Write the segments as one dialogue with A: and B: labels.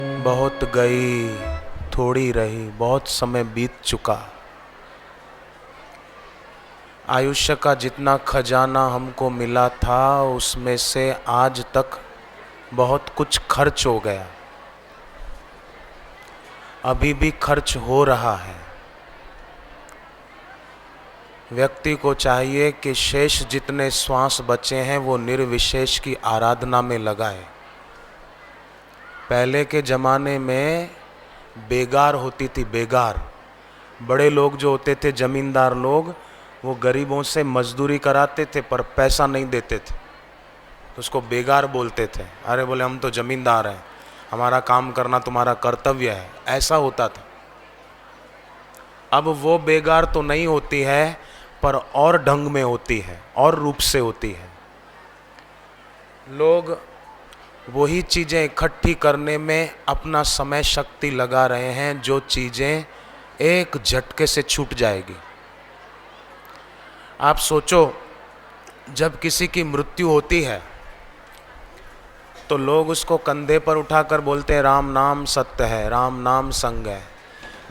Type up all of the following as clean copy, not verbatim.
A: बहुत गई थोड़ी रही, बहुत समय बीत चुका। आयुष्य का जितना खजाना हमको मिला था उसमें से आज तक बहुत कुछ खर्च हो गया, अभी भी खर्च हो रहा है। व्यक्ति को चाहिए कि शेष जितने श्वास बचे हैं वो निर्विशेष की आराधना में लगाए। पहले के ज़माने में बेगार होती थी, बेगार। बड़े लोग जो होते थे, जमींदार लोग, वो गरीबों से मजदूरी कराते थे पर पैसा नहीं देते थे, तो उसको बेगार बोलते थे। अरे बोले हम तो जमींदार हैं, हमारा काम करना तुम्हारा कर्तव्य है, ऐसा होता था। अब वो बेगार तो नहीं होती है पर और ढंग में होती है, और रूप से होती है। लोग वही चीज़ें इकट्ठी करने में अपना समय शक्ति लगा रहे हैं जो चीज़ें एक झटके से छूट जाएगी। आप सोचो, जब किसी की मृत्यु होती है तो लोग उसको कंधे पर उठाकर बोलते हैं राम नाम सत्य है, राम नाम संग है।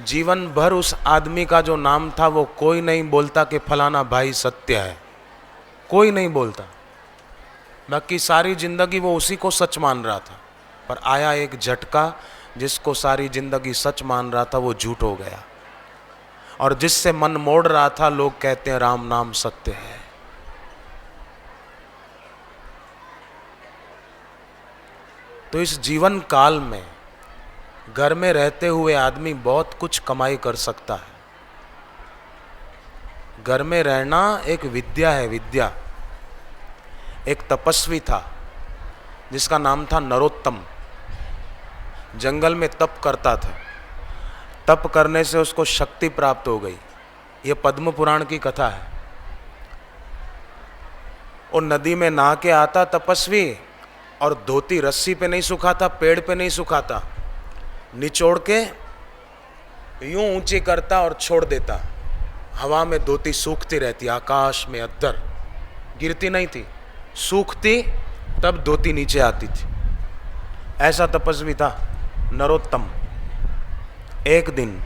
A: जीवन भर उस आदमी का जो नाम था वो कोई नहीं बोलता कि फलाना भाई सत्य है, कोई नहीं बोलता। बाकी सारी जिंदगी वो उसी को सच मान रहा था, पर आया एक झटका, जिसको सारी जिंदगी सच मान रहा था वो झूठ हो गया, और जिससे मन मोड़ रहा था लोग कहते हैं राम नाम सत्य है। तो इस जीवन काल में घर में रहते हुए आदमी बहुत कुछ कमाई कर सकता है। घर में रहना एक विद्या है, विद्या। एक तपस्वी था जिसका नाम था नरोत्तम। जंगल में तप करता था, तप करने से उसको शक्ति प्राप्त हो गई। ये पद्म पुराण की कथा है। और नदी में नहा के आता तपस्वी, और धोती रस्सी पे नहीं सुखाता, पेड़ पे नहीं सुखाता, निचोड़ के यूं ऊंची करता और छोड़ देता। हवा में धोती सूखती रहती, आकाश में अद्दर, गिरती नहीं थी, सूखती तब धोती नीचे आती थी। ऐसा तपस्वी था नरोत्तम। एक दिन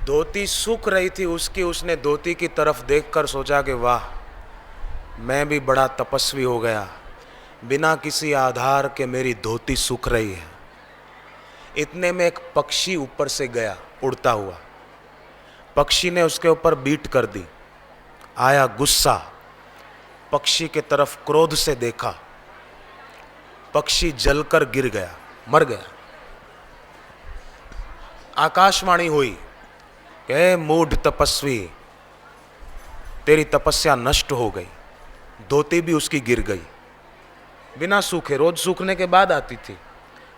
A: धोती सूख रही थी उसकी, उसने धोती की तरफ देखकर सोचा कि वाह, मैं भी बड़ा तपस्वी हो गया, बिना किसी आधार के मेरी धोती सूख रही है। इतने में एक पक्षी ऊपर से गया उड़ता हुआ। पक्षी ने उसके ऊपर बीट कर दी। आया गुस्सा, पक्षी के तरफ क्रोध से देखा, पक्षी जलकर गिर गया, मर गया। आकाशवाणी हुई कि मूढ़ तपस्वी, तेरी तपस्या नष्ट हो गई। धोती भी उसकी गिर गई, बिना सूखे, रोज सूखने के बाद आती थी,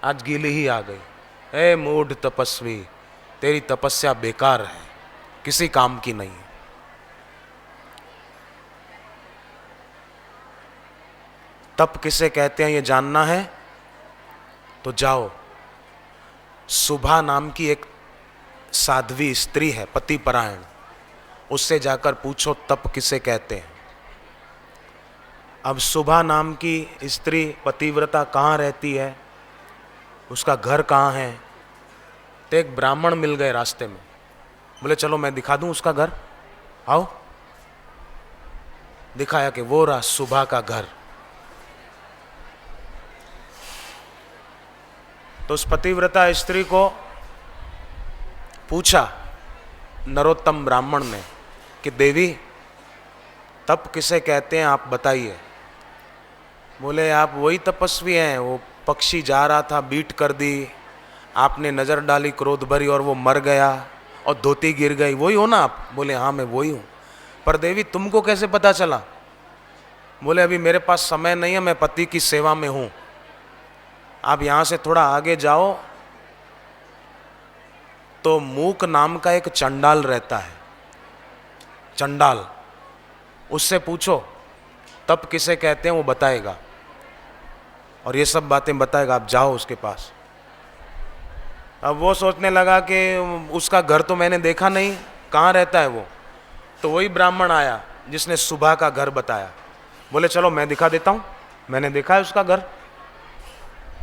A: आज गीली ही आ गई। ए मूढ़ तपस्वी, तेरी तपस्या बेकार है, किसी काम की नहीं है। तप किसे कहते हैं ये जानना है तो जाओ, सुभा नाम की एक साध्वी स्त्री है, पतिपरायण, उससे जाकर पूछो तप किसे कहते हैं। अब सुभा नाम की स्त्री पतिव्रता कहाँ रहती है, उसका घर कहाँ है। तो एक ब्राह्मण मिल गए रास्ते में, बोले चलो मैं दिखा दूं उसका घर, आओ। दिखाया कि वो रहा सुभा का घर। तो उस पतिव्रता स्त्री को पूछा नरोत्तम ब्राह्मण ने कि देवी तप किसे कहते हैं आप बताइए। बोले आप वही तपस्वी हैं, वो पक्षी जा रहा था, बीट कर दी, आपने नज़र डाली क्रोध भरी और वो मर गया और धोती गिर गई, वही हो ना आप। बोले हाँ मैं वही हूँ। पर देवी तुमको कैसे पता चला। बोले अभी मेरे पास समय नहीं है, मैं पति की सेवा में हूँ। आप यहाँ से थोड़ा आगे जाओ तो मूक नाम का एक चंडाल रहता है, चंडाल, उससे पूछो तप किसे कहते हैं, वो बताएगा और ये सब बातें बताएगा, आप जाओ उसके पास। अब वो सोचने लगा कि उसका घर तो मैंने देखा नहीं, कहाँ रहता है वो। तो वही ब्राह्मण आया जिसने सुबह का घर बताया। बोले चलो मैं दिखा देता हूँ, मैंने देखा है उसका घर।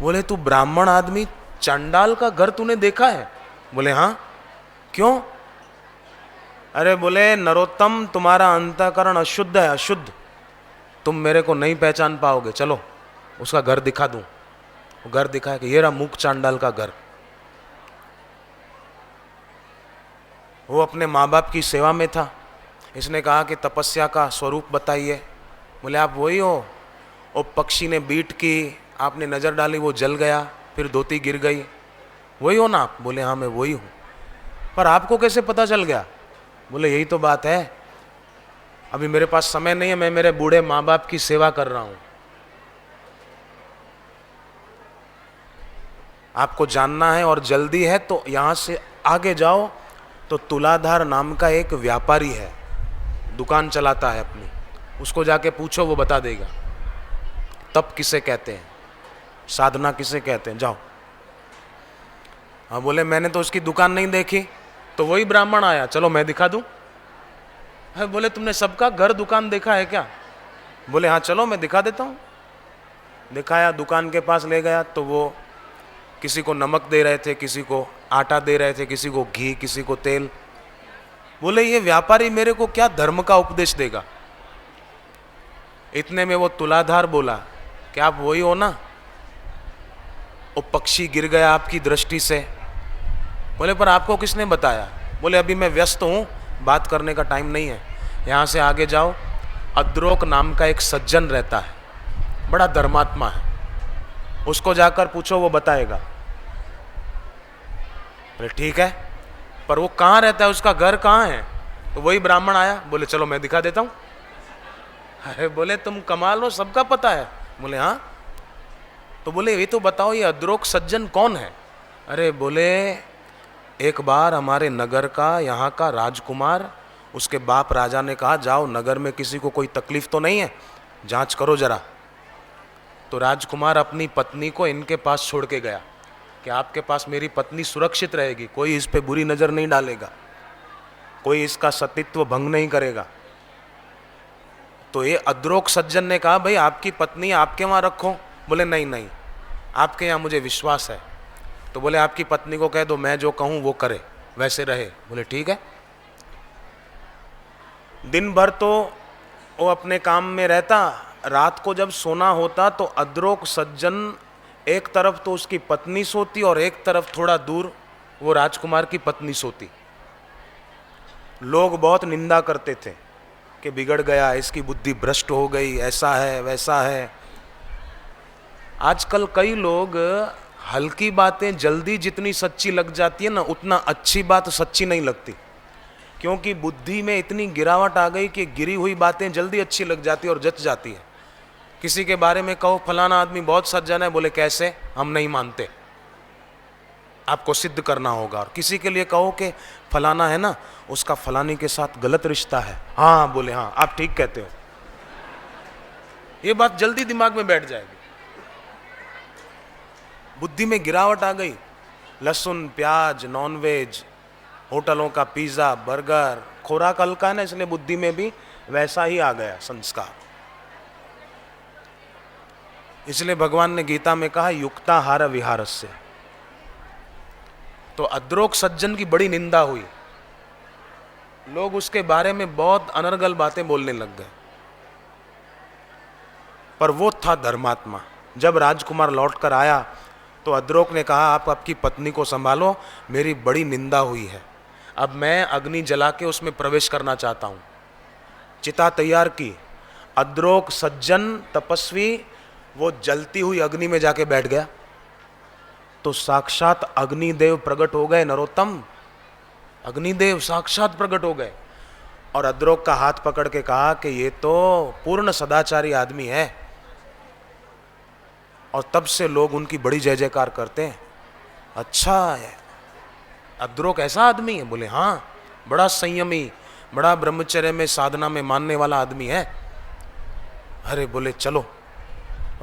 A: बोले तू ब्राह्मण आदमी, चंडाल का घर तूने देखा है? बोले हाँ। क्यों? अरे बोले नरोत्तम, तुम्हारा अंतःकरण अशुद्ध है, अशुद्ध, तुम मेरे को नहीं पहचान पाओगे, चलो उसका घर दिखा दूं। वो घर दिखाया कि ये रहा मूक चांडाल का घर। वो अपने माँ बाप की सेवा में था। इसने कहा कि तपस्या का स्वरूप बताइए। बोले आप वही हो? वो पक्षी ने बीट की, आपने नज़र डाली, वो जल गया, फिर धोती गिर गई, वही हो ना आप? बोले हाँ मैं वही हूँ। पर आपको कैसे पता चल गया? बोले यही तो बात है, अभी मेरे पास समय नहीं है, मैं मेरे बूढ़े माँ बाप की सेवा कर रहा हूँ। आपको जानना है और जल्दी है तो यहाँ से आगे जाओ तो तुलाधार नाम का एक व्यापारी है, दुकान चलाता है अपनी, उसको जाके पूछो, वो बता देगा तप किसे कहते हैं, साधना किसे कहते हैं, जाओ। हाँ बोले मैंने तो उसकी दुकान नहीं देखी। तो वही ब्राह्मण आया, चलो मैं दिखा दूं। है बोले तुमने सबका घर दुकान देखा है क्या? बोले हाँ चलो मैं दिखा देता हूँ। दिखाया, दुकान के पास ले गया तो वो किसी को नमक दे रहे थे, किसी को आटा दे रहे थे, किसी को घी, किसी को तेल। बोले ये व्यापारी मेरे को क्या धर्म का उपदेश देगा? इतने में वो तुलाधार बोला कि आप वही हो ना, वो पक्षी गिर गया आपकी दृष्टि से। बोले पर आपको किसने बताया? बोले अभी मैं व्यस्त हूँ, बात करने का टाइम नहीं है, यहाँ से आगे जाओ, अद्रोक नाम का एक सज्जन रहता है, बड़ा धर्मात्मा है, उसको जाकर पूछो, वो बताएगा। बोले ठीक है, पर वो कहाँ रहता है, उसका घर कहाँ है? तो वही ब्राह्मण आया, बोले चलो मैं दिखा देता हूँ। अरे बोले तुम कमाल हो, सबका पता है? बोले हाँ। तो बोले ये तो बताओ ये अद्रोक सज्जन कौन है? अरे बोले एक बार हमारे नगर का, यहाँ का राजकुमार, उसके बाप राजा ने कहा जाओ नगर में किसी को कोई तकलीफ तो नहीं है, जांच करो जरा। तो राजकुमार अपनी पत्नी को इनके पास छोड़ के गया कि आपके पास मेरी पत्नी सुरक्षित रहेगी, कोई इस पे बुरी नज़र नहीं डालेगा, कोई इसका सतीत्व भंग नहीं करेगा। तो ये अद्रोक सज्जन ने कहा भाई आपकी पत्नी आपके वहाँ रखो। बोले नहीं नहीं, आपके यहाँ मुझे विश्वास है। तो बोले आपकी पत्नी को कह दो मैं जो कहूँ वो करे, वैसे रहे। बोले ठीक है। दिन भर तो वो अपने काम में रहता, रात को जब सोना होता तो अद्रोक सज्जन एक तरफ तो उसकी पत्नी सोती और एक तरफ थोड़ा दूर वो राजकुमार की पत्नी सोती। लोग बहुत निंदा करते थे कि बिगड़ गया, इसकी बुद्धि भ्रष्ट हो गई, ऐसा है वैसा है। आजकल कई लोग हल्की बातें जल्दी जितनी सच्ची लग जाती है ना, उतना अच्छी बात सच्ची नहीं लगती, क्योंकि बुद्धि में इतनी गिरावट आ गई कि गिरी हुई बातें जल्दी अच्छी लग जाती है और जच जाती है। किसी के बारे में कहो फलाना आदमी बहुत सज्जन है, बोले कैसे, हम नहीं मानते, आपको सिद्ध करना होगा। और किसी के लिए कहो कि फलाना है ना, उसका फलानी के साथ गलत रिश्ता है, हाँ बोले हाँ आप ठीक कहते हो, ये बात जल्दी दिमाग में बैठ जाएगी। बुद्धि में गिरावट आ गई, लहसुन प्याज, नॉनवेज, होटलों का पिज्जा बर्गर, खुराक हल्का है ना, इसलिए बुद्धि में भी वैसा ही आ गया संस्कार। इसलिए भगवान ने गीता में कहा युक्ताहार विहारस्य। तो अद्रोक सज्जन की बड़ी निंदा हुई, लोग उसके बारे में बहुत अनर्गल बातें बोलने लग गए, पर वो था धर्मात्मा। जब राजकुमार लौटकर आया तो अद्रोक ने कहा आप आपकी पत्नी को संभालो, मेरी बड़ी निंदा हुई है, अब मैं अग्नि जला के उसमें प्रवेश करना चाहता हूँ। चिता तैयार की, अद्रोक सज्जन तपस्वी वो जलती हुई अग्नि में जाके बैठ गया तो साक्षात अग्निदेव प्रकट हो गए। नरोत्तम, अग्निदेव साक्षात प्रकट हो गए और अद्रोक का हाथ पकड़ के कहा कि ये तो पूर्ण सदाचारी आदमी है। और तब से लोग उनकी बड़ी जय जयकार करते हैं। अच्छा है, अद्रोक ऐसा आदमी है? बोले हाँ, बड़ा संयमी, बड़ा ब्रह्मचर्य में साधना में मानने वाला आदमी है। अरे बोले चलो।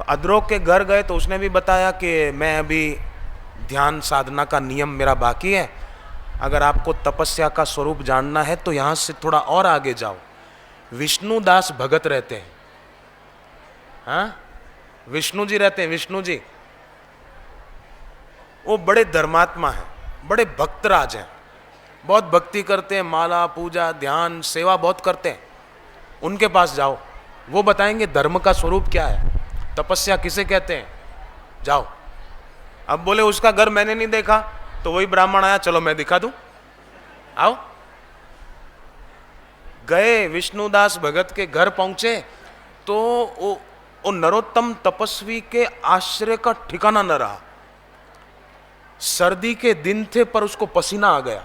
A: अद्रोक के घर गए तो उसने भी बताया कि मैं अभी ध्यान साधना का नियम मेरा बाकी है, अगर आपको तपस्या का स्वरूप जानना है तो यहाँ से थोड़ा और आगे जाओ, विष्णुदास भगत रहते हैं। हाँ, विष्णु जी रहते हैं, विष्णु जी। वो बड़े धर्मात्मा हैं, बड़े भक्तराज हैं, बहुत भक्ति करते हैं, माला पूजा ध्यान सेवा बहुत करते हैं। उनके पास जाओ, वो बताएंगे धर्म का स्वरूप क्या है, तपस्या किसे कहते हैं। जाओ। अब बोले उसका घर मैंने नहीं देखा, तो वही ब्राह्मण आया, चलो मैं दिखा दूं, आओ। गए, विष्णुदास भगत के घर पहुंचे तो वो नरोत्तम तपस्वी के आश्रय का ठिकाना न रहा। सर्दी के दिन थे पर उसको पसीना आ गया,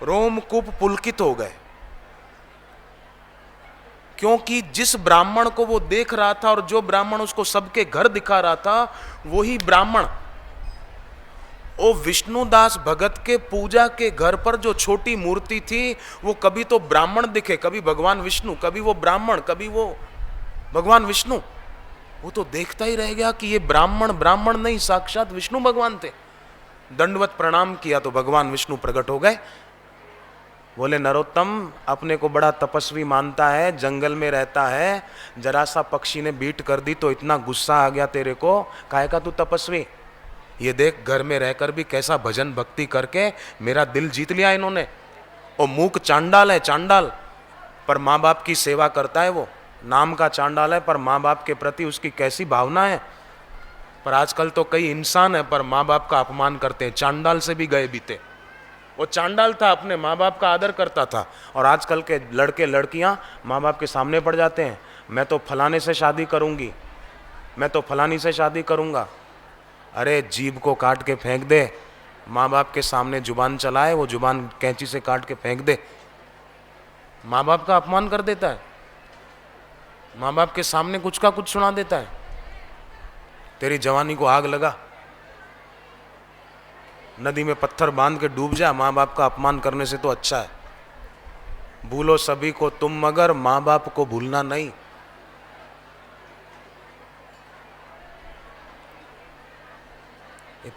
A: रोमकूप पुलकित हो गए, क्योंकि जिस ब्राह्मण को वो देख रहा था और जो ब्राह्मण उसको सबके घर दिखा रहा था, वही ब्राह्मण वो विष्णुदास भगत के पूजा के घर पर जो छोटी मूर्ति थी, वो कभी तो ब्राह्मण दिखे, कभी भगवान विष्णु, कभी वो ब्राह्मण, कभी वो भगवान विष्णु। वो तो देखता ही रह गया कि ये ब्राह्मण ब्राह्मण नहीं, साक्षात विष्णु भगवान थे। दंडवत प्रणाम किया तो भगवान विष्णु प्रकट हो गए। बोले नरोत्तम अपने को बड़ा तपस्वी मानता है, जंगल में रहता है, जरा सा पक्षी ने बीट कर दी तो इतना गुस्सा आ गया तेरे को, काहे का तू तपस्वी। ये देख घर में रहकर भी कैसा भजन भक्ति करके मेरा दिल जीत लिया इन्होंने। वो मूक चांडाल है, चांडाल, पर माँ बाप की सेवा करता है। वो नाम का चांडाल है पर माँ बाप के प्रति उसकी कैसी भावना है। पर आजकल तो कई इंसान है पर माँ बाप का अपमान करते हैं, चांडाल से भी गए बीते। वो चांडाल था, अपने माँ बाप का आदर करता था, और आजकल के लड़के लड़कियां माँ बाप के सामने पड़ जाते हैं, मैं तो फलाने से शादी करूंगी, मैं तो फलानी से शादी करूंगा। अरे जीभ को काट के फेंक दे, माँ बाप के सामने जुबान चलाए, वो जुबान कैंची से काट के फेंक दे। माँ बाप का अपमान कर देता है, माँ बाप के सामने कुछ का कुछ सुना देता है। तेरी जवानी को आग लगा, नदी में पत्थर बांध के डूब जा, माँ बाप का अपमान करने से तो अच्छा है। भूलो सभी को तुम मगर माँ बाप को भूलना नहीं।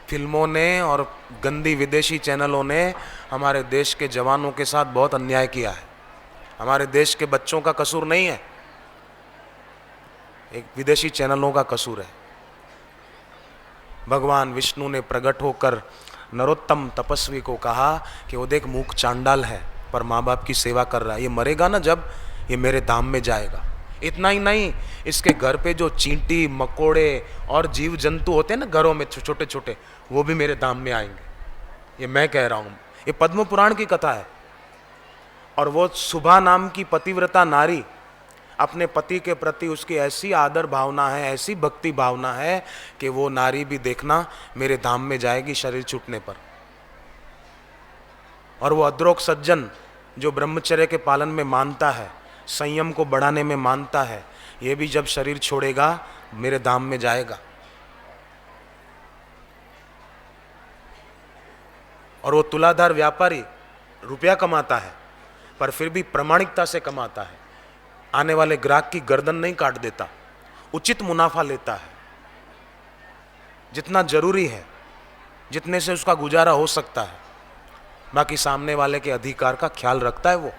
A: फिल्मों ने और गंदी विदेशी चैनलों ने हमारे देश के जवानों के साथ बहुत अन्याय किया है। हमारे देश के बच्चों का कसूर नहीं है, एक विदेशी चैनलों का कसूर है। भगवान विष्णु ने प्रकट होकर नरोत्तम तपस्वी को कहा कि वो देख मूक चांडाल है पर माँ बाप की सेवा कर रहा है, ये मरेगा ना जब, ये मेरे धाम में जाएगा। इतना ही नहीं, इसके घर पे जो चींटी मकोड़े और जीव जंतु होते हैं ना घरों में छोटे छोटे, वो भी मेरे धाम में आएंगे। ये मैं कह रहा हूँ, ये पद्म पुराण की कथा है। और वो सुभा नाम की पतिव्रता नारी, अपने पति के प्रति उसकी ऐसी आदर भावना है, ऐसी भक्ति भावना है कि वो नारी भी देखना मेरे धाम में जाएगी शरीर छूटने पर। और वो अद्रोक सज्जन जो ब्रह्मचर्य के पालन में मानता है, संयम को बढ़ाने में मानता है, ये भी जब शरीर छोड़ेगा मेरे धाम में जाएगा। और वो तुलाधार व्यापारी रुपया कमाता है पर फिर भी प्रामाणिकता से कमाता है, आने वाले ग्राहक की गर्दन नहीं काट देता, उचित मुनाफा लेता है, जितना जरूरी है, जितने से उसका गुजारा हो सकता है, बाकी सामने वाले के अधिकार का ख्याल रखता है। वो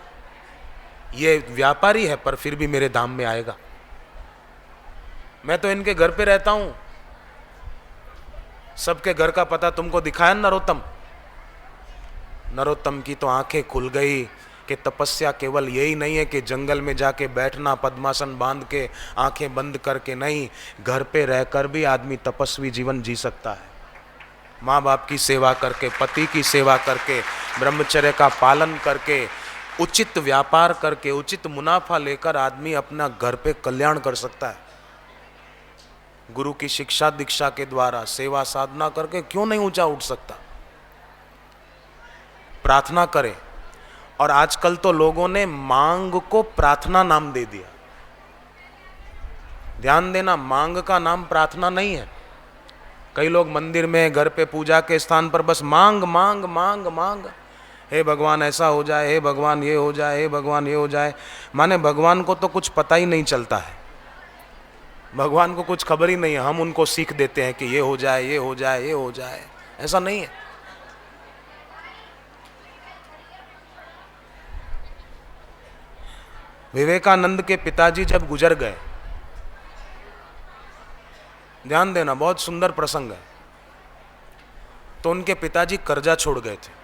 A: ये व्यापारी है पर फिर भी मेरे धाम में आएगा। मैं तो इनके घर पे रहता हूं, सबके घर का पता तुमको दिखाया नरोत्तम। नरोत्तम की तो आंखें खुल गई कि तपस्या केवल यही नहीं है कि जंगल में जाके बैठना पद्मासन बांध के आंखें बंद करके, नहीं, घर पे रहकर भी आदमी तपस्वी जीवन जी सकता है। माँ बाप की सेवा करके, पति की सेवा करके, ब्रह्मचर्य का पालन करके, उचित व्यापार करके, उचित मुनाफा लेकर आदमी अपना घर पे कल्याण कर सकता है। गुरु की शिक्षा दीक्षा के द्वारा सेवा साधना करके क्यों नहीं ऊंचा उठ सकता। प्रार्थना करें। और आजकल तो लोगों ने मांग को प्रार्थना नाम दे दिया। ध्यान देना, मांग का नाम प्रार्थना नहीं है। कई लोग मंदिर में, घर पे, पूजा के स्थान पर बस मांग मांग मांग मांग, हे भगवान ऐसा हो जाए, हे भगवान ये हो जाए, हे भगवान ये हो जाए। माने भगवान को तो कुछ पता ही नहीं चलता है, भगवान को कुछ खबर ही नहीं है। हम उनको सीख देते हैं कि ये हो जाए, ये हो जाए, ये हो जाए। ऐसा नहीं है। विवेकानंद के पिताजी जब गुजर गए, ध्यान देना, बहुत सुंदर प्रसंग है। तो उनके पिताजी कर्जा छोड़ गए थे।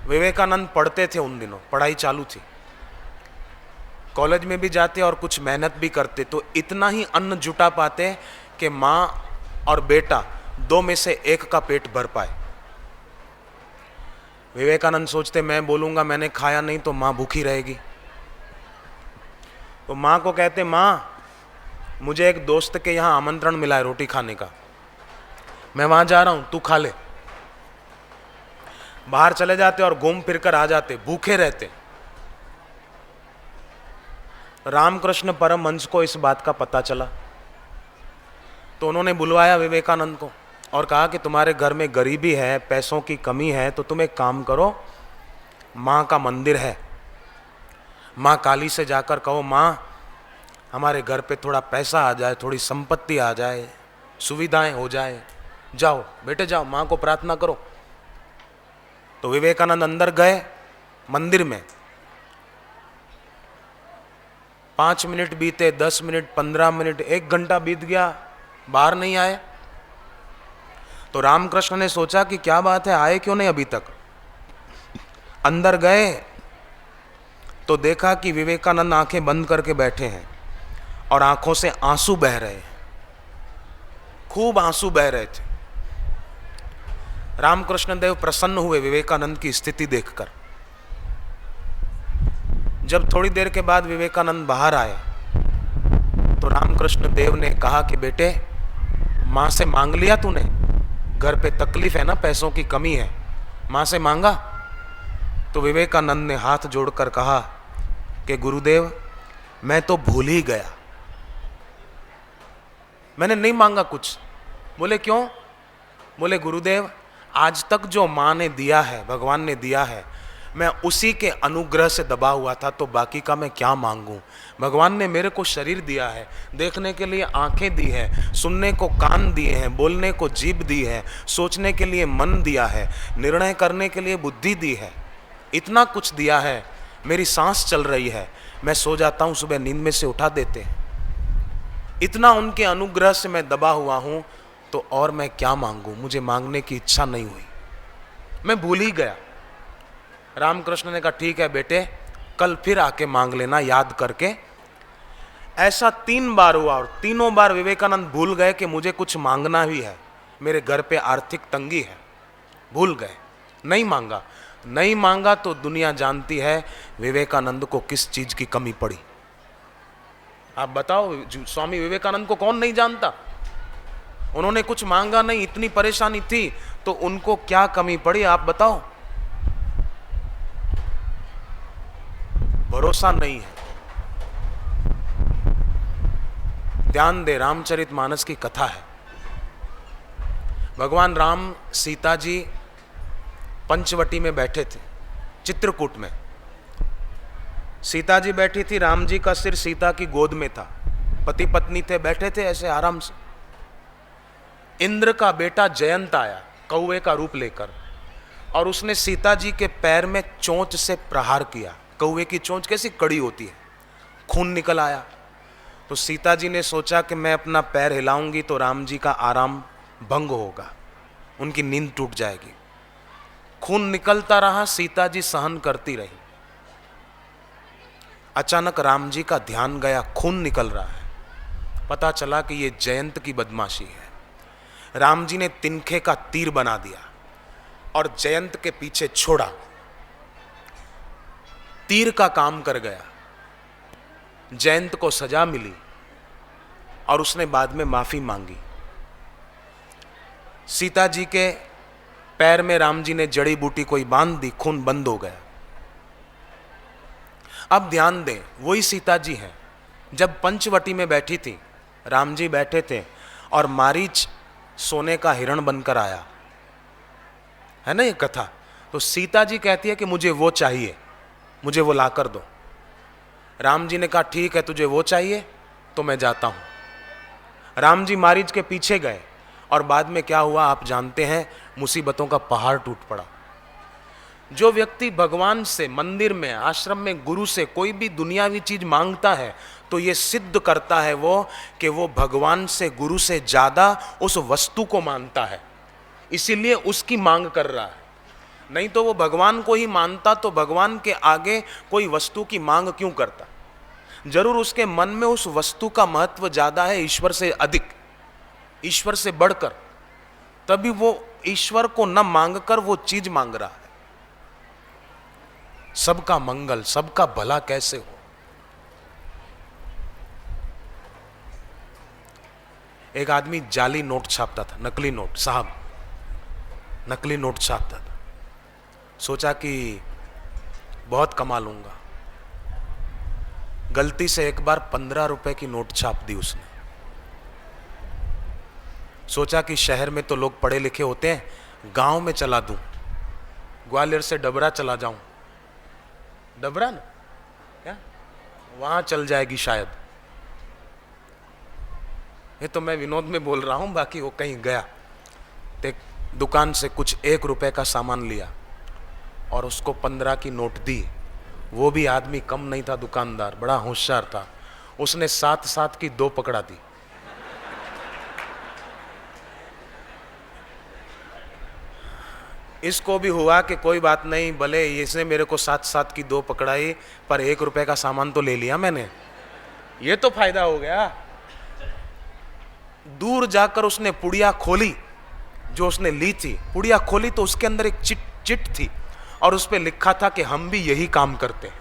A: विवेकानंद पढ़ते थे, उन दिनों पढ़ाई चालू थी, कॉलेज में भी जाते और कुछ मेहनत भी करते, तो इतना ही अन्न जुटा पाते कि माँ और बेटा दो में से एक का पेट भर पाए। विवेकानंद सोचते मैं बोलूँगा मैंने खाया नहीं तो माँ भूखी रहेगी, तो माँ को कहते माँ मुझे एक दोस्त के यहाँ आमंत्रण मिला है रोटी खाने का, मैं वहाँ जा रहा हूँ, तू खा ले। बाहर चले जाते और घूम फिर कर आ जाते, भूखे रहते। रामकृष्ण परमहंस को इस बात का पता चला, तो उन्होंने बुलवाया विवेकानंद को और कहा कि तुम्हारे घर में गरीबी है, पैसों की कमी है, तो तुम एक काम करो, माँ का मंदिर है, माँ काली से जाकर कहो माँ हमारे घर पे थोड़ा पैसा आ जाए, थोड़ी संपत्ति आ जाए, सुविधाएं हो जाए, जाओ बेटे जाओ, माँ को प्रार्थना करो। तो विवेकानंद अंदर गए मंदिर में, 5 मिनट बीते, 10 मिनट, 15 मिनट, 1 घंटा बीत गया, बाहर नहीं आए। तो रामकृष्ण ने सोचा कि क्या बात है, आए क्यों नहीं अभी तक। अंदर गए तो देखा कि विवेकानंद आंखें बंद करके बैठे हैं और आंखों से आंसू बह रहे हैं, खूब आंसू बह रहे थे। रामकृष्ण देव प्रसन्न हुए विवेकानंद की स्थिति देखकर। जब थोड़ी देर के बाद विवेकानंद बाहर आए तो रामकृष्ण देव ने कहा कि बेटे माँ से मांग लिया तूने, घर पे तकलीफ है ना, पैसों की कमी है, माँ से मांगा। तो विवेकानंद ने हाथ जोड़कर कहा कि गुरुदेव मैं तो भूल ही गया, मैंने नहीं मांगा कुछ। बोले क्यों? बोले गुरुदेव आज तक जो माँ ने दिया है, भगवान ने दिया है, मैं उसी के अनुग्रह से दबा हुआ था, तो बाकी का मैं क्या मांगूं। भगवान ने मेरे को शरीर दिया है, देखने के लिए आंखें दी है, सुनने को कान दिए हैं, बोलने को जीभ दी है, सोचने के लिए मन दिया है, निर्णय करने के लिए बुद्धि दी है, इतना कुछ दिया है। मेरी सांस चल रही है, मैं सो जाता हूँ, सुबह नींद में से उठा देते हैं। इतना उनके अनुग्रह से मैं दबा हुआ हूँ, तो और मैं क्या मांगूं। मुझे मांगने की इच्छा नहीं हुई, मैं भूल ही गया। रामकृष्ण ने कहा ठीक है बेटे, कल फिर आके मांग लेना याद करके। ऐसा 3 बार हुआ और तीनों बार विवेकानंद भूल गए कि मुझे कुछ मांगना भी है, मेरे घर पे आर्थिक तंगी है, भूल गए, नहीं मांगा। नहीं मांगा तो दुनिया जानती है विवेकानंद को किस चीज की कमी पड़ी। आप बताओ, स्वामी विवेकानंद को कौन नहीं जानता। उन्होंने कुछ मांगा नहीं, इतनी परेशानी थी, तो उनको क्या कमी पड़ी आप बताओ। भरोसा नहीं है। ध्यान दे, रामचरितमानस की कथा है। भगवान राम सीता जी पंचवटी में बैठे थे, चित्रकूट में। सीता जी बैठी थी, राम जी का सिर सीता की गोद में था, पति पत्नी थे, बैठे थे ऐसे आराम से। इंद्र का बेटा जयंत आया कौवे का रूप लेकर, और उसने सीता जी के पैर में चोंच से प्रहार किया। कौवे की चोंच कैसी कड़ी होती है, खून निकल आया। तो सीता जी ने सोचा कि मैं अपना पैर हिलाऊंगी तो राम जी का आराम भंग होगा, उनकी नींद टूट जाएगी। खून निकलता रहा, सीता जी सहन करती रही। अचानक राम जी का ध्यान गया, खून निकल रहा है। पता चला कि ये जयंत की बदमाशी है। राम जी ने तिनखे का तीर बना दिया और जयंत के पीछे छोड़ा। तीर का काम कर गया, जयंत को सजा मिली और उसने बाद में माफी मांगी। सीता जी के पैर में राम जी ने जड़ी बूटी कोई बांध दी, खून बंद हो गया। अब ध्यान दें, वही सीता जी हैं। जब पंचवटी में बैठी थी, राम जी बैठे थे और मारीच सोने का हिरण बनकर आया, है ना ये कथा। तो सीता जी कहती है कि मुझे वो चाहिए, मुझे वो लाकर दो। राम जी ने कहा ठीक है, तुझे वो चाहिए तो मैं जाता हूं। राम जी मारीच के पीछे गए और बाद में क्या हुआ आप जानते हैं, मुसीबतों का पहाड़ टूट पड़ा। जो व्यक्ति भगवान से, मंदिर में, आश्रम में, गुरु से कोई भी दुनियावी चीज मांगता है तो ये सिद्ध करता है वो कि वो भगवान से, गुरु से ज्यादा उस वस्तु को मानता है, इसीलिए उसकी मांग कर रहा है। नहीं तो वो भगवान को ही मानता तो भगवान के आगे कोई वस्तु की मांग क्यों करता? जरूर उसके मन में उस वस्तु का महत्व ज्यादा है, ईश्वर से अधिक, ईश्वर से बढ़कर, तभी वो ईश्वर को न मांगकर वो चीज मांग रहा है। सबका मंगल, सबका भला कैसे हो। एक आदमी जाली नोट छापता था, नकली नोट, साहब नकली नोट छापता था। सोचा कि बहुत कमा लूंगा, गलती से एक बार 15 रुपए की नोट छाप दी उसने। सोचा कि शहर में तो लोग पढ़े लिखे होते हैं, गांव में चला दूं, ग्वालियर से डबरा चला जाऊं, डबरा ना क्या, वहां चल जाएगी शायद। ये तो मैं विनोद में बोल रहा हूं, बाकी वो कहीं गया तो दुकान से कुछ 1 रुपए का सामान लिया और उसको 15 की नोट दी। वो भी आदमी कम नहीं था, दुकानदार बड़ा होशियार था, उसने 7-7 की 2 पकड़ा दी। इसको भी हुआ कि कोई बात नहीं, भले इसने मेरे को 7-7 की 2 पकड़ाई, पर 1 रुपए का सामान तो ले लिया मैंने, ये तो फायदा हो गया। दूर जाकर उसने पुड़िया खोली, जो उसने ली थी पुड़िया खोली तो उसके अंदर एक चिट थी और उस पर लिखा था कि हम भी यही काम करते हैं।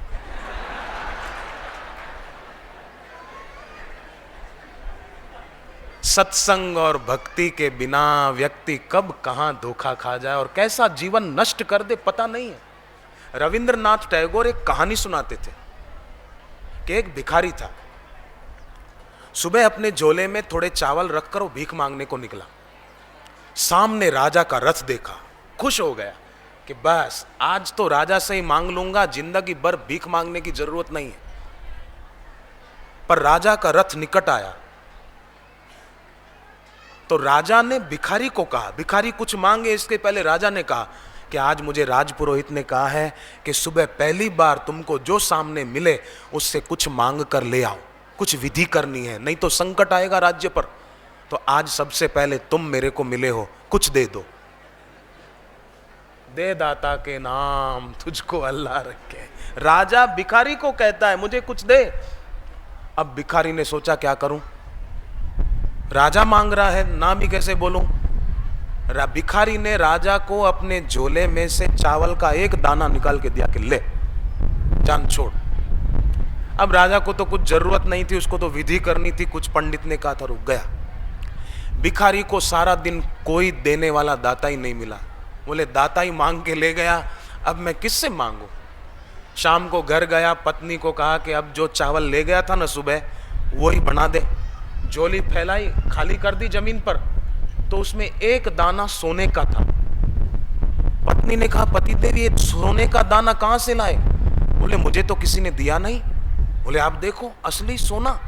A: सत्संग और भक्ति के बिना व्यक्ति कब कहां धोखा खा जाए और कैसा जीवन नष्ट कर दे पता नहीं है। रविंद्रनाथ टैगोर एक कहानी सुनाते थे कि एक भिखारी था, सुबह अपने झोले में थोड़े चावल रखकर वो भीख मांगने को निकला। सामने राजा का रथ देखा, खुश हो गया कि बस आज तो राजा से ही मांग लूंगा, जिंदगी भर भीख मांगने की जरूरत नहीं है। पर राजा का रथ निकट आया तो राजा ने भिखारी को कहा, भिखारी कुछ मांगे इसके पहले राजा ने कहा कि आज मुझे राजपुरोहित ने कहा है कि सुबह पहली बार तुमको जो सामने मिले उससे कुछ मांग कर ले आओ, कुछ विधि करनी है, नहीं तो संकट आएगा राज्य पर। तो आज सबसे पहले तुम मेरे को मिले हो, कुछ दे दो। दे दाता के नाम तुझको अल्लाह रखे। राजा भिखारी को कहता है मुझे कुछ दे। अब भिखारी ने सोचा क्या करूं, राजा मांग रहा है, ना भी कैसे बोलूं। भिखारी ने राजा को अपने झोले में से चावल का एक दाना निकाल के दिया कि ले, जान छोड़। अब राजा को तो कुछ जरूरत नहीं थी, उसको तो विधि करनी थी, कुछ पंडित ने कहा था, रुक गया। भिखारी को सारा दिन कोई देने वाला दाता ही नहीं मिला, बोले दाता ही मांग के ले गया, अब मैं किससे मांगू। शाम को घर गया, पत्नी को कहा कि अब जो चावल ले गया था ना सुबह वही बना दे। झोली फैलाई, खाली कर दी जमीन पर, तो उसमें एक दाना सोने का था। पत्नी ने कहा पतिदेव ये सोने का दाना कहां से लाए। बोले मुझे तो किसी ने दिया नहीं। बोले आप देखो असली सोना,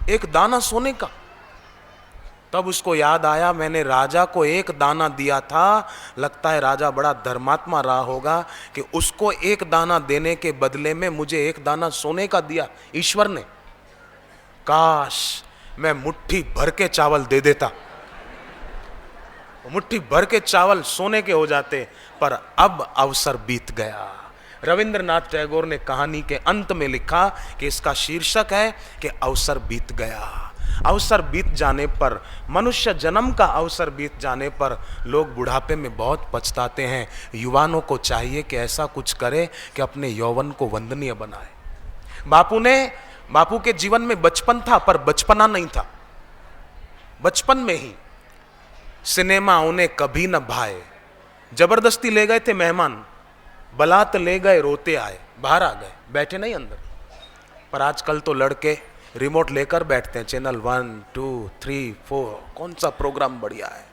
A: एक दाना सोने का। तब उसको याद आया मैंने राजा को एक दाना दिया था, लगता है राजा बड़ा धर्मात्मा रहा होगा कि उसको एक दाना देने के बदले में मुझे एक दाना सोने का दिया ईश्वर ने। काश मैं मुट्ठी भर के चावल दे देता, मुट्ठी भर के चावल सोने के हो जाते, पर अब अवसर बीत गया। रविंद्रनाथ टैगोर ने कहानी के अंत में लिखा कि इसका शीर्षक है कि अवसर बीत गया। अवसर बीत जाने पर, मनुष्य जन्म का अवसर बीत जाने पर लोग बुढ़ापे में बहुत पछताते हैं। युवानों को चाहिए कि ऐसा कुछ करे कि अपने यौवन को वंदनीय बनाए। बापू के जीवन में बचपन था पर बचपना नहीं था। बचपन में ही सिनेमा उन्हें कभी न भाए, जबरदस्ती ले गए थे मेहमान, बलात ले गए रोते आए, बाहर आ गए, बैठे नहीं अंदर। पर आजकल तो लड़के रिमोट लेकर बैठते हैं, चैनल 1, 2, 3, 4, कौन सा प्रोग्राम बढ़िया है।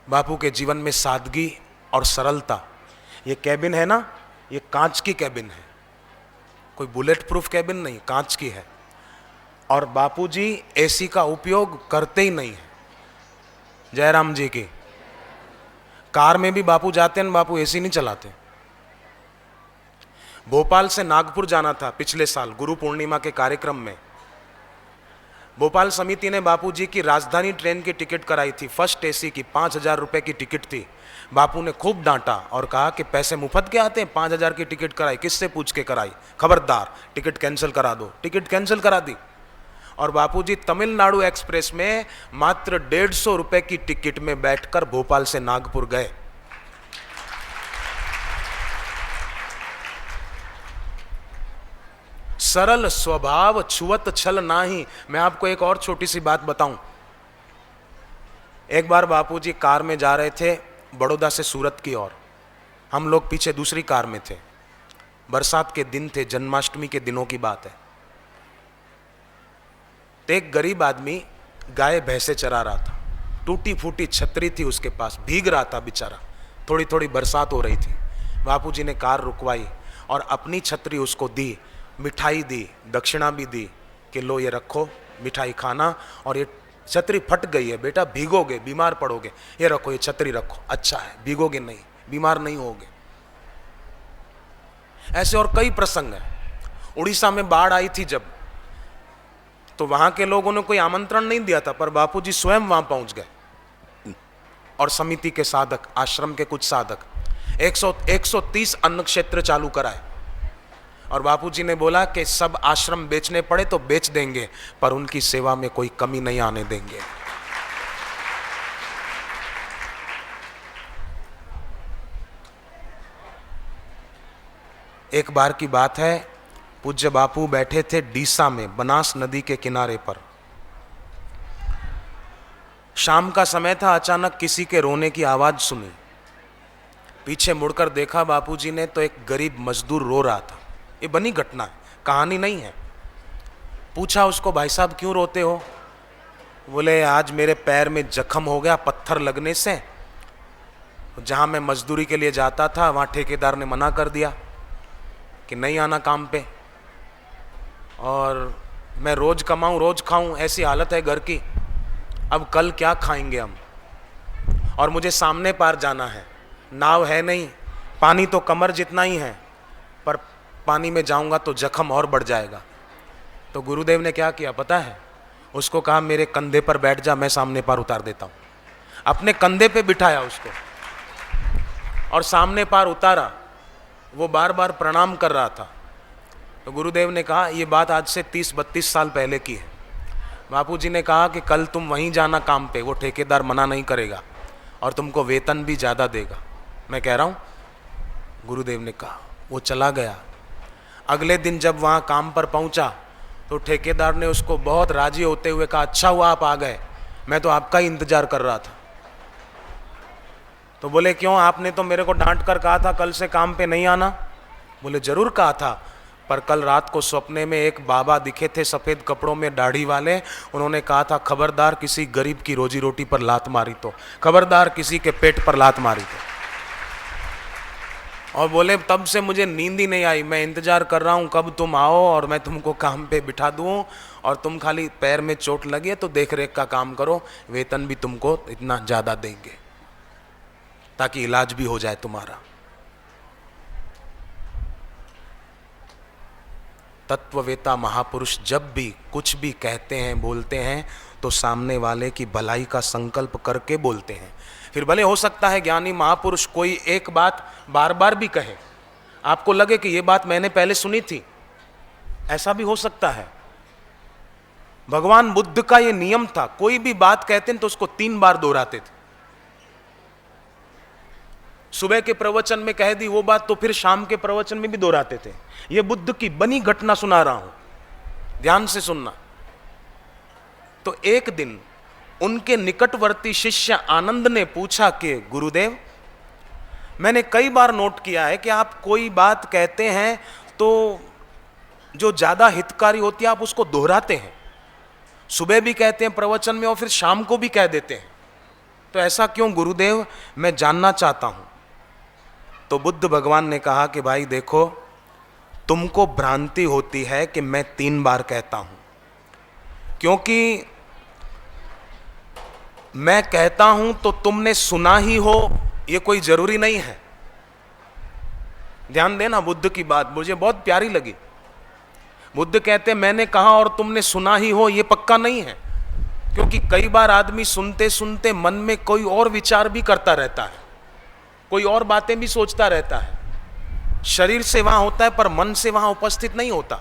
A: बापू के जीवन में सादगी और सरलता। ये कैबिन है ना, ये कांच की कैबिन है, कोई बुलेट प्रूफ कैबिन नहीं, कांच की है। और बापूजी एसी का उपयोग करते ही नहीं है। जयराम जी की कार में भी बापू जाते हैं, बापू एसी नहीं चलाते। भोपाल से नागपुर जाना था पिछले साल गुरु पूर्णिमा के कार्यक्रम में। भोपाल समिति ने बापूजी की राजधानी ट्रेन की टिकट कराई थी, फर्स्ट एसी की, 5,000 रुपये की टिकट थी। बापू ने खूब डांटा और कहा कि पैसे मुफ्त के आते हैं, 5,000 की टिकट कराई, किससे पूछ के कराई, खबरदार टिकट कैंसिल करा दो। टिकट कैंसिल करा दी और बापूजी तमिलनाडु एक्सप्रेस में मात्र 150 रुपये की टिकट में बैठकर भोपाल से नागपुर गए। सरल स्वभाव छुअत छल नाही। मैं आपको एक और छोटी सी बात बताऊं। एक बार बापूजी कार में जा रहे थे बड़ौदा से सूरत की ओर, हम लोग पीछे दूसरी कार में थे। बरसात के दिन थे, जन्माष्टमी के दिनों की बात है। तो एक गरीब आदमी गाय भैंसे चरा रहा था, टूटी फूटी छतरी थी उसके पास, भीग रहा था बेचारा, थोड़ी थोड़ी बरसात हो रही थी। बापूजी ने कार रुकवाई और अपनी छतरी उसको दी, मिठाई दी, दक्षिणा भी दी कि लो ये रखो, मिठाई खाना, और ये छतरी फट गई है बेटा, भीगोगे, बीमार पड़ोगे, ये रखो, ये छतरी रखो, अच्छा है, भीगोगे नहीं, बीमार नहीं होगे। ऐसे और कई प्रसंग हैं। उड़ीसा में बाढ़ आई थी जब, तो वहां के लोगों ने कोई आमंत्रण नहीं दिया था, पर बापूजी स्वयं वहां पहुंच गए और समिति के साधक, आश्रम के कुछ साधक 130 अन्न क्षेत्र चालू कराए और बापूजी ने बोला कि सब आश्रम बेचने पड़े तो बेच देंगे, पर उनकी सेवा में कोई कमी नहीं आने देंगे। एक बार की बात है, पूज्य बापू बैठे थे डीसा में, बनास नदी के किनारे पर। शाम का समय था, अचानक किसी के रोने की आवाज सुनी। पीछे मुड़कर देखा बापूजी ने तो एक गरीब मजदूर रो रहा था। ये बनी घटना है, कहानी नहीं है। पूछा उसको, भाई साहब क्यों रोते हो? बोले आज मेरे पैर में जख्म हो गया पत्थर लगने से, जहां मैं मजदूरी के लिए जाता था वहां ठेकेदार ने मना कर दिया कि नहीं आना काम पे, और मैं रोज कमाऊं रोज खाऊं, ऐसी हालत है घर की, अब कल क्या खाएंगे हम, और मुझे सामने पार जाना है, नाव है नहीं, पानी तो कमर जितना ही है, पर पानी में जाऊंगा तो जख्म और बढ़ जाएगा। तो गुरुदेव ने क्या किया पता है? उसको कहा मेरे कंधे पर बैठ जा, मैं सामने पार उतार देता हूं। अपने कंधे पे बिठाया उसको और सामने पार उतारा। वो बार बार प्रणाम कर रहा था। तो गुरुदेव ने कहा ये बात आज से 30-32 साल पहले की है। बापूजी ने कहा कि कल तुम वहीं जाना काम पे, वो ठेकेदार मना नहीं करेगा और तुमको वेतन भी ज़्यादा देगा। मैं कह रहा हूँ, गुरुदेव ने कहा। वो चला गया। अगले दिन जब वहाँ काम पर पहुँचा तो ठेकेदार ने उसको बहुत राजी होते हुए कहा, अच्छा हुआ आप आ गए, मैं तो आपका ही इंतजार कर रहा था। तो बोले क्यों, आपने तो मेरे को डांट कर कहा था कल से काम पे नहीं आना। बोले जरूर कहा था, पर कल रात को सपने में एक बाबा दिखे थे सफ़ेद कपड़ों में, दाढ़ी वाले। उन्होंने कहा था खबरदार किसी गरीब की रोजी रोटी पर लात मारी तो, खबरदार किसी के पेट पर लात मारी तो। और बोले तब से मुझे नींद ही नहीं आई, मैं इंतजार कर रहा हूँ कब तुम आओ और मैं तुमको काम पे बिठा दूँ, और तुम खाली पैर में चोट लगी है तो देख रेख का काम करो, वेतन भी तुमको इतना ज़्यादा देंगे ताकि इलाज भी हो जाए तुम्हारा। तत्ववेता महापुरुष जब भी कुछ भी कहते हैं बोलते हैं तो सामने वाले की भलाई का संकल्प करके बोलते हैं। फिर भले हो सकता है ज्ञानी महापुरुष कोई एक बात बार बार भी कहे, आपको लगे कि ये बात मैंने पहले सुनी थी, ऐसा भी हो सकता है। भगवान बुद्ध का ये नियम था, कोई भी बात कहते हैं तो उसको 3 बार दोहराते थे। सुबह के प्रवचन में कह दी वो बात तो फिर शाम के प्रवचन में भी दोहराते थे। ये बुद्ध की बनी घटना सुना रहा हूं, ध्यान से सुनना। तो एक दिन उनके निकटवर्ती शिष्य आनंद ने पूछा कि गुरुदेव, मैंने कई बार नोट किया है कि आप कोई बात कहते हैं तो जो ज्यादा हितकारी होती है आप उसको दोहराते हैं, सुबह भी कहते हैं प्रवचन में और फिर शाम को भी कह देते हैं, तो ऐसा क्यों गुरुदेव, मैं जानना चाहता हूं। तो बुद्ध भगवान ने कहा कि भाई देखो, तुमको भ्रांति होती है कि मैं 3 बार कहता हूं, क्योंकि मैं कहता हूं तो तुमने सुना ही हो ये कोई जरूरी नहीं है। ध्यान देना, बुद्ध की बात मुझे बहुत प्यारी लगी। बुद्ध कहते मैंने कहा और तुमने सुना ही हो, ये पक्का नहीं है, क्योंकि कई बार आदमी सुनते सुनते मन में कोई और विचार भी करता रहता है, कोई और बातें भी सोचता रहता है। शरीर से वहां होता है पर मन से वहां उपस्थित नहीं होता।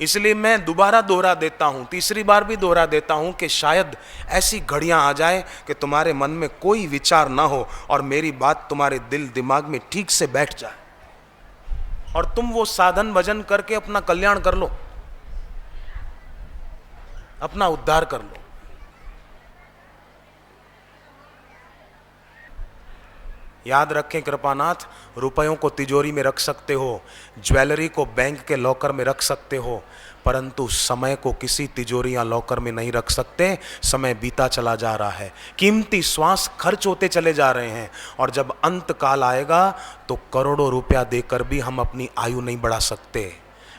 A: इसलिए मैं दोबारा दोहरा देता हूं, तीसरी बार भी दोहरा देता हूं कि शायद ऐसी घड़ियां आ जाए कि तुम्हारे मन में कोई विचार ना हो और मेरी बात तुम्हारे दिल दिमाग में ठीक से बैठ जाए और तुम वो साधन भजन करके अपना कल्याण कर लो, अपना उद्धार कर लो। याद रखें कृपानाथ, रुपयों को तिजोरी में रख सकते हो, ज्वेलरी को बैंक के लॉकर में रख सकते हो, परंतु समय को किसी तिजोरी या लॉकर में नहीं रख सकते। समय बीता चला जा रहा है, कीमती श्वास खर्च होते चले जा रहे हैं, और जब अंत काल आएगा तो करोड़ों रुपया देकर भी हम अपनी आयु नहीं बढ़ा सकते।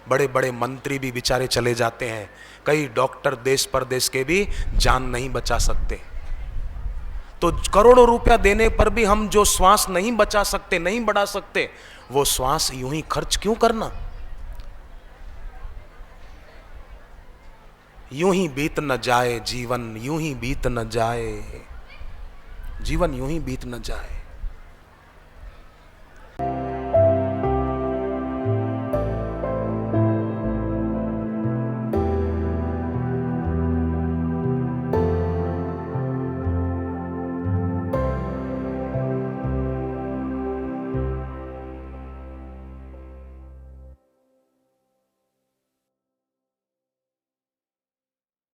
A: बड़े बड़े मंत्री भी बेचारे चले जाते हैं, कई डॉक्टर देश परदेश के भी जान नहीं बचा सकते। तो करोड़ों रुपया देने पर भी हम जो श्वास नहीं बचा सकते, नहीं बढ़ा सकते, वो श्वास यूं ही खर्च क्यों करना। यूं ही बीत न जाए जीवन, यूं ही बीत न जाए जीवन, यूं ही बीत न जाए।